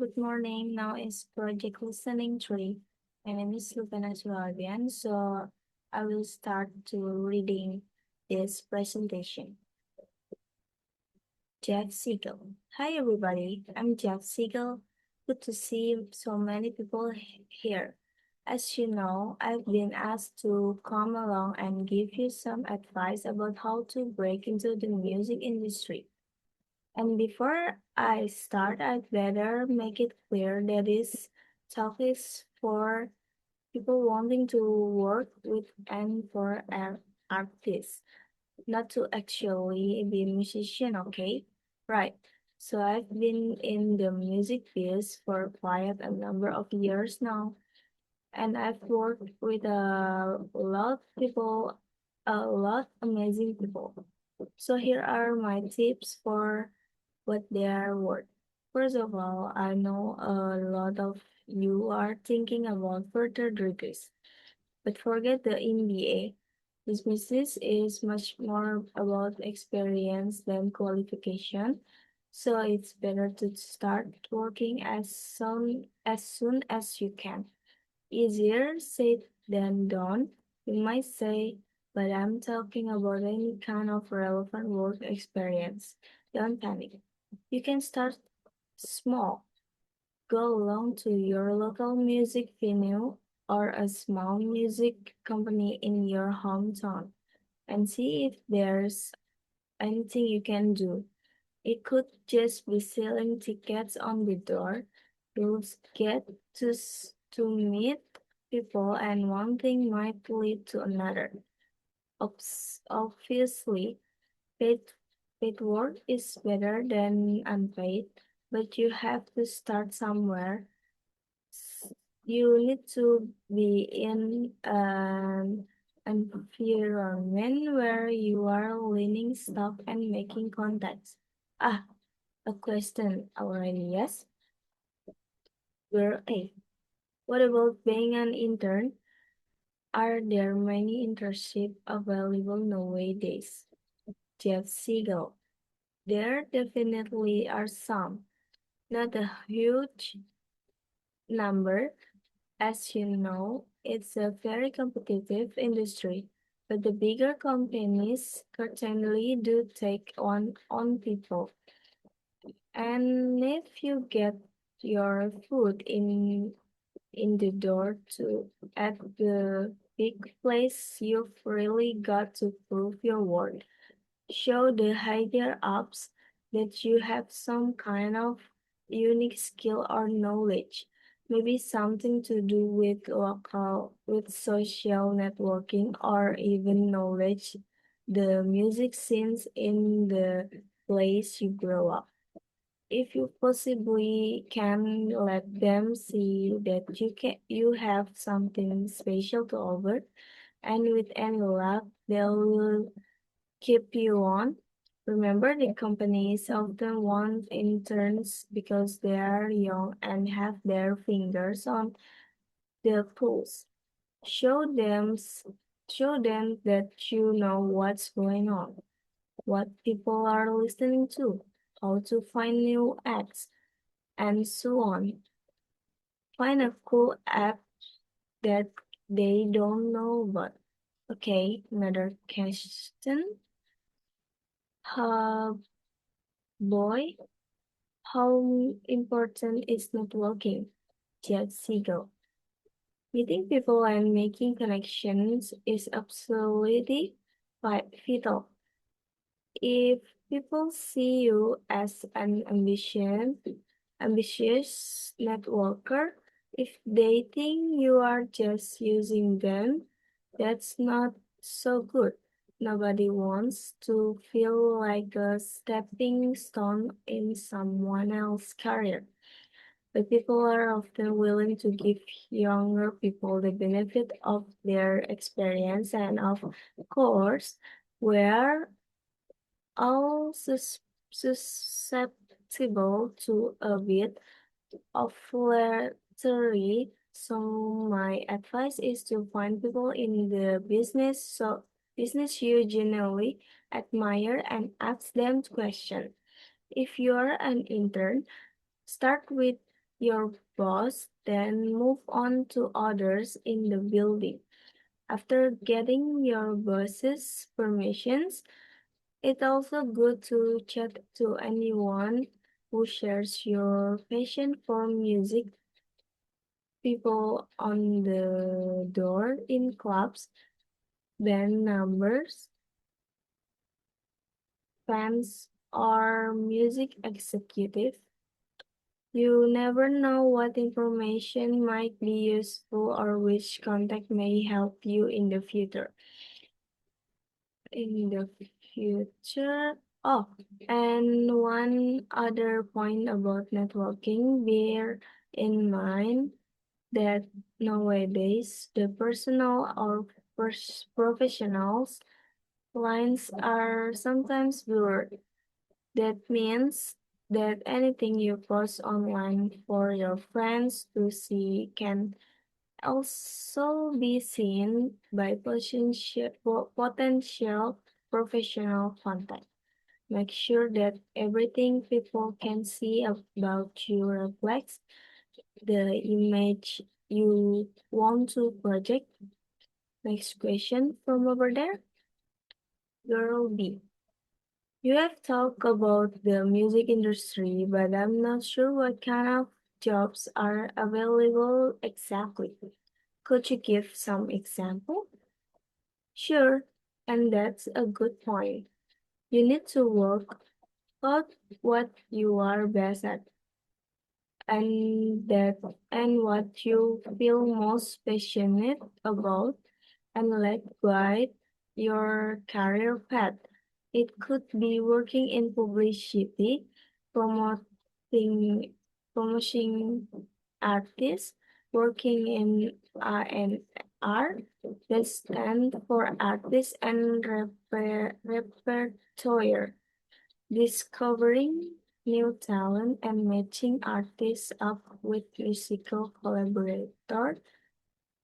good morning. Now is project listening 3. My name is Lupana Suardian, so I will start to reading this presentation. Jeff Siegel. Hi everybody, I'm Jeff Siegel. Good to see so many people here. As you know, I've been asked to come along and give you some advice about how to break into the music industry. And before I start, I'd better make it clear that this talk is for people wanting to work with and for artists, not to actually be a musician, okay? Right. So I've been in the music biz for quite a number of years now, and I've worked with a lot of people, a lot amazing people. So here are my tips for what they are worth. First of all, I know a lot of you are thinking about further degrees, but forget the MBA. This business is much more about experience than qualification, so it's better to start working as soon as you can. Easier said than done, you might say, but I'm talking about any kind of relevant work experience. Don't panic. You can start small. Go along to your local music venue or a small music company in your hometown and see if there's anything you can do. It could just be selling tickets on the door. You'll get to meet people, and one thing might lead to another. Obviously, paid, paid work is better than unpaid, but you have to start somewhere. You need to be in an environment where you are learning stuff and making contacts. Ah, a question already, yes? Girl A. What about being an intern? Are there many internships available nowadays? Jeff Siegel. There definitely are some. Not a huge number. As you know, it's a very competitive industry, but the bigger companies certainly do take on people. And if you get your foot in the door to at the big place, you've really got to prove your worth. Show the higher ups that you have some kind of unique skill or knowledge. Maybe something to do with social networking or even knowledge the music scenes in the place you grow up. If you possibly can let them see that you have something special to offer, and with any luck, they will keep you on. Remember, the companies often want interns because they are young and have their fingers on the pulse. Show them, s- show them that you know what's going on, what people are listening to, how to find new acts, and so on. Find a cool app that they don't know about. Okay, another question. Uh, boy, how important is networking? Jed Siegel. Meeting people and making connections is absolutely vital. If people see you as an ambitious networker, if they think you are just using them, that's not so good. Nobody wants to feel like a stepping stone in someone else's career. But people are often willing to give younger people the benefit of their experience, and of course, we're all susceptible to a bit of flattery. So my advice is to find people in the business you genuinely admire and ask them questions. If you're an intern, start with your boss, then move on to others in the building. After getting your boss's permissions, it's also good to chat to anyone who shares your passion for music. People on the door in clubs, band numbers, fans, or music executive. You never know what information might be useful or which contact may help you in the future. In the future. Oh, and one other point about networking, bear in mind that nowadays the personal or professionals lines are sometimes blurred. That means that anything you post online for your friends to see can also be seen by potential professional contact. Make sure that everything people can see about you reflects the image you want to project. Next question from over there, Girl B. You have talked about the music industry, but I'm not sure what kind of jobs are available exactly. Could you give some example? Sure, and that's a good point. You need to work out what you are best at and what you feel most passionate about and let guide your career path. It could be working in publicity, promoting promoting artists, working in R&R, that stand for artists and repertoire, discovering new talent and matching artists up with musical collaborators,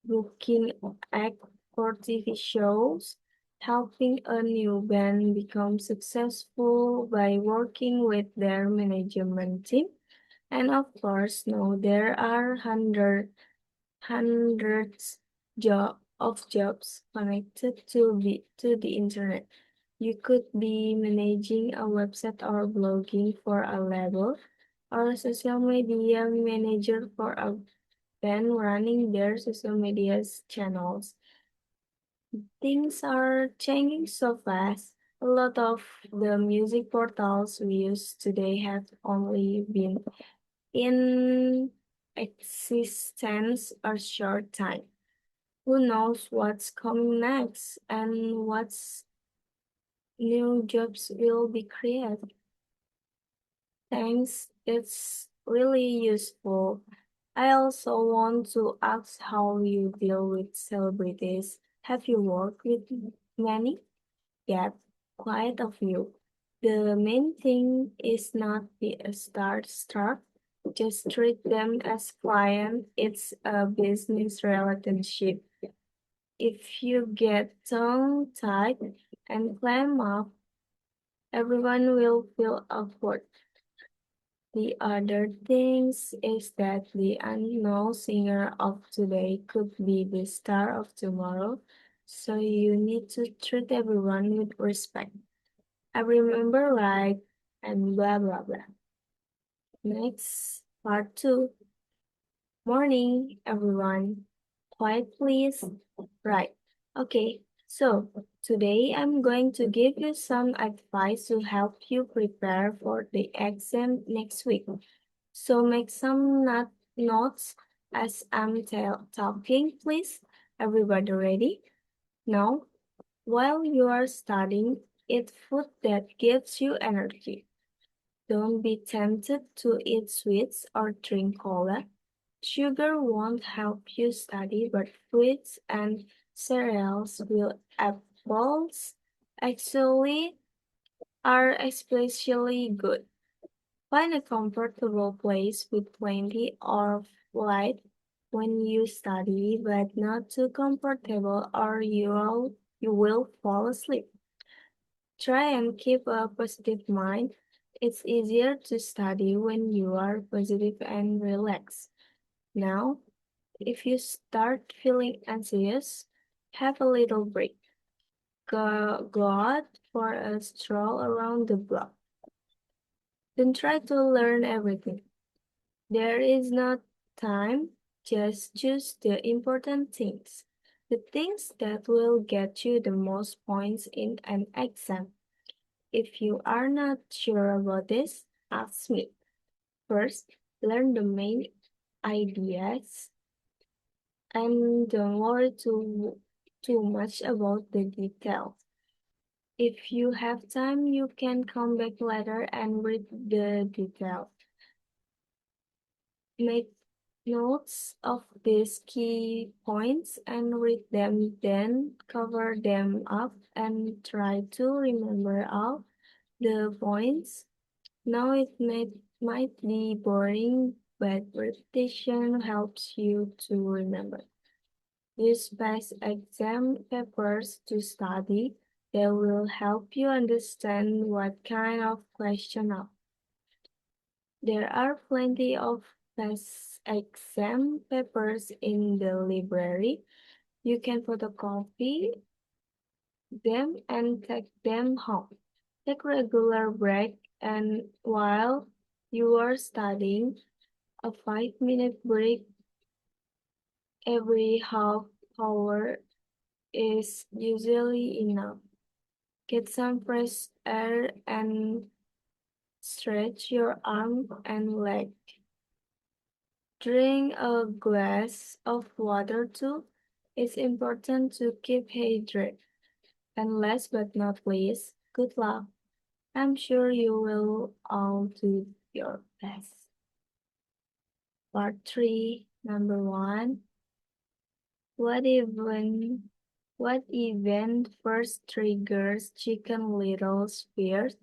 booking act for TV shows, helping a new band become successful by working with their management team. And of course, no, there are hundreds of jobs connected to the internet. You could be managing a website or blogging for a label, or a social media manager for a band running their social media channels. Things are changing so fast. A lot of the music portals we use today have only been in existence a short time. Who knows what's coming next and what's new jobs will be created? Thanks, it's really useful. I also want to ask how you deal with celebrities. Have you worked with many? Yep, quite a few. The main thing is not be a starstruck. Just treat them as client. It's a business relationship. If you get tongue-tied and clam up, everyone will feel awkward. The other things is that the unknown singer of today could be the star of tomorrow, so you need to treat everyone with respect. I remember right and blah blah blah. Next, part two. Morning, everyone. Quiet, please. Right. Okay, so today I'm going to give you some advice to help you prepare for the exam next week. So make some notes as I'm talking, please. Everybody ready? Now, while you are studying, eat food that gives you energy. Don't be tempted to eat sweets or drink cola. Sugar won't help you study, but fruits and cereals will. Apples actually are especially good. Find a comfortable place with plenty of light when you study, but not too comfortable or you will fall asleep. Try and keep a positive mind. It's easier to study when you are positive and relaxed. Now, if you start feeling anxious, have a little break. Go out for a stroll around the block. Don't try to learn everything. There is no time, just choose the important things. The things that will get you the most points in an exam. If you are not sure about this, ask me. First, learn the main ideas and don't worry too much about the details. If you have time, you can come back later and read the details. Make notes of these key points and read them, then cover them up and try to remember all the points. Now might be boring, but repetition helps you to remember. Use past exam papers to study. They will help you understand what kind of question are. There are plenty of past exam papers in the library. You can photocopy them and take them home. Take regular break and while you are studying, a 5-minute break every half hour is usually enough. Get some fresh air and stretch your arm and leg. Drink a glass of water too. It's important to keep hydrated. And last but not least, good luck. I'm sure you will all do your best. Part 3, number 1. What even what event first triggers Chicken Little's fears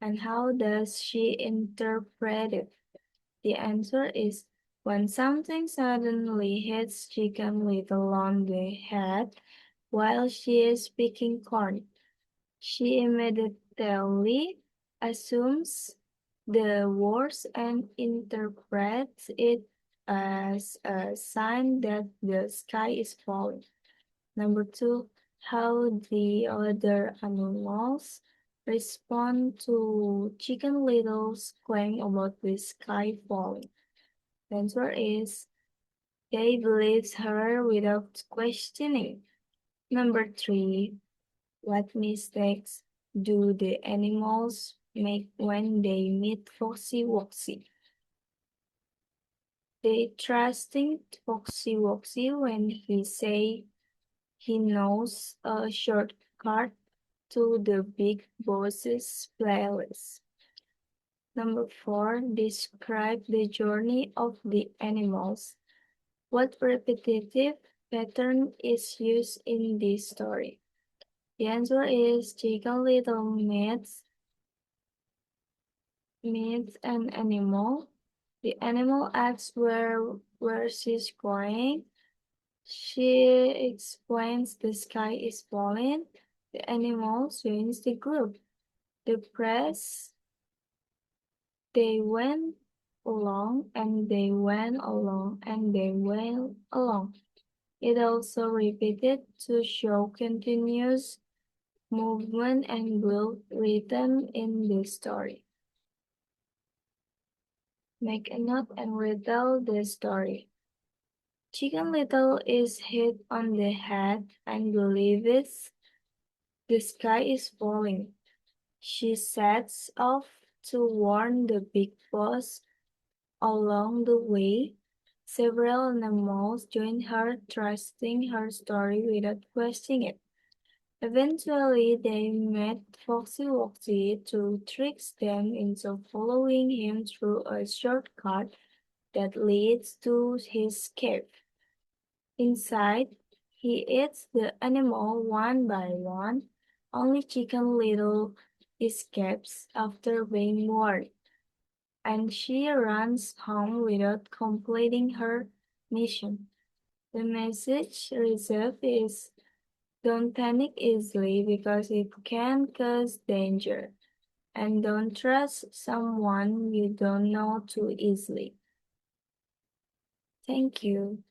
and how does she interpret it? The answer is when something suddenly hits Chicken Little on the head while she is picking corn. She immediately assumes the worst and interprets it as a sign that the sky is falling. Number 2, how the other animals respond to Chicken Little's claim about the sky falling. The answer is they believe her without questioning. Number 3, what mistakes do the animals make when they meet Foxy Woxy? They trusting Foxy Woxy when he say he knows a shortcut to the big boss's playlist. Number 4, describe the journey of the animals. What repetitive pattern is used in this story? The answer is Chicken Little meets an animal. The animal asks where she's going. She explains the sky is falling. The animal joins the group. The press, they went along and they went along and they went along. It also repeated to show continuous movement and build rhythm in the story. Make a note and retell the story. Chicken Little is hit on the head and believes the sky is falling. She sets off to warn the big boss. Along the way, several animals join her, trusting her story without questioning it. Eventually, they met Foxy Woxy to trick them into following him through a shortcut that leads to his cave. Inside, he eats the animal one by one. Only Chicken Little escapes after being warned, and she runs home without completing her mission. The message received is don't panic easily because it can cause danger. And don't trust someone you don't know too easily. Thank you.